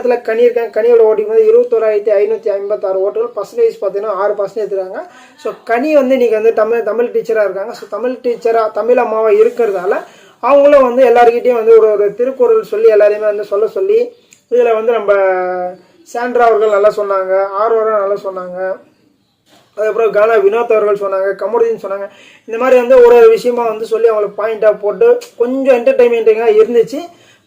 இடத்துல கனி இருக்காங்க. கனியோட ஓட்டிங் வந்து 21,556 ஓட்டுகள். பர்சன்டேஜ் பார்த்தீங்கன்னா 6% எடுத்துருக்காங்க. ஸோ கனி வந்து இன்றைக்கி வந்து தமிழ் டீச்சராக இருக்காங்க. ஸோ தமிழ் அம்மாவாக இருக்கிறதால அவங்களும் வந்து எல்லாருக்கிட்டையும் வந்து ஒரு திருக்குறள் சொல்லி எல்லாரையுமே வந்து சொல்ல சொல்லி, இதில் வந்து நம்ம சாண்ட்ரா அவர்கள் நல்லா சொன்னாங்க, ஆர்வரம் நல்லா சொன்னாங்க, அதுக்கப்புறம் கானா வினோத் அவர்கள் சொன்னாங்க, கமருதீன் சொன்னாங்க. இந்த மாதிரி வந்து ஒரு விஷயமா வந்து சொல்லி அவங்களுக்கு பாயிண்டாக போட்டு கொஞ்சம் என்டர்டைன்மெண்ட்டிங்காக இருந்துச்சு.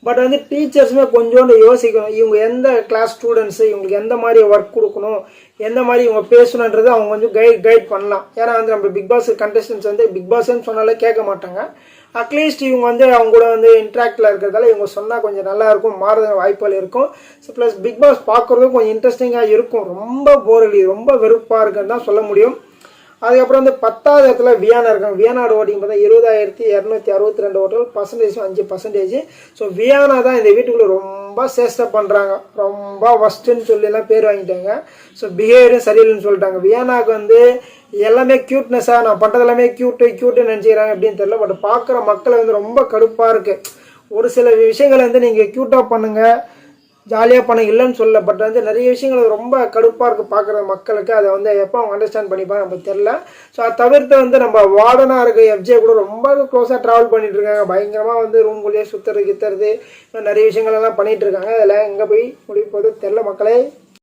பட் வந்து டீச்சர்ஸுமே கொஞ்சோண்டு யோசிக்கணும். இவங்க எந்த கிளாஸ் ஸ்டூடெண்ட்ஸு, இவங்களுக்கு எந்த மாதிரி ஒர்க் கொடுக்கணும், எந்த மாதிரி இவங்க பேசணுன்றது அவங்க கொஞ்சம் கைட் பண்ணலாம். ஏன்னா வந்து நம்ம பிக் பாஸ் கண்டஸ்டன்ஸ் வந்து பிக் பாஸ்ன்னு சொன்னாலே கேட்க மாட்டாங்க. அட்லீஸ்ட் இவங்க வந்து அவங்க கூட வந்து இன்ட்ராக்டில் இருக்கிறதால இவங்க சொன்னால் கொஞ்சம் நல்லாயிருக்கும், மாறுத வாய்ப்புகள் இருக்கும். ஸோ ப்ளஸ் பிக் பாஸ் பார்க்குறதும் கொஞ்சம் இன்ட்ரெஸ்டிங்காக இருக்கும். ரொம்ப போர் அடி, ரொம்ப வெறுப்பாக இருக்குன்னு தான் சொல்ல முடியும். அதுக்கப்புறம் வந்து 10வது இடத்துல வியானா இருக்காங்க. வியானாவோட ஓட்டிங் பார்த்தா 20,262 ஓட்டுகள். பர்சன்டேஜ் 5%. ஸோ வியானா தான் இந்த வீட்டுக்குள்ளே ரொம்ப சேஷ்டை பண்ணுறாங்க, ரொம்ப ஒஸ்ட்டுன்னு சொல்லிலாம் பேர் வாங்கிட்டாங்க. ஸோ பிஹேவியரும் சரியில்லைன்னு சொல்லிட்டாங்க. வியானாவுக்கு வந்து எல்லாமே க்யூட்னஸாக நான் பண்ணுறது எல்லாமே க்யூட்டுன்னு நினச்சிக்கிறாங்க அப்படின்னு தெரியல. பட் பார்க்குற மக்களை வந்து ரொம்ப கடுப்பாக இருக்குது. ஒரு சில விஷயங்களை வந்து நீங்கள் க்யூட்டாக பண்ணுங்கள், ஜாலியாக பண்ணுங்க, இல்லைன்னு சொல்ல. பட் வந்து நிறைய விஷயங்கள் ரொம்ப கடுப்பாக இருக்குது பார்க்குற மக்களுக்கு. அதை வந்து எப்போ அவங்க அண்டர்ஸ்டாண்ட் பண்ணிப்பாங்க நமக்கு தெரில. ஸோ அதை தவிர்த்து வந்து நம்ம வார்டனாக இருக்க எஃப்ஜே கூட ரொம்ப க்ளோஸாக ட்ராவல் பண்ணிட்டு இருக்காங்க. பயங்கரமாக வந்து ரூம்குள்ளேயே சுற்றுறது கித்துறது நிறைய விஷயங்கள் எல்லாம் பண்ணிகிட்டு இருக்காங்க. அதெல்லாம் எங்கே போய் முடிவு போது தெரில மக்களே.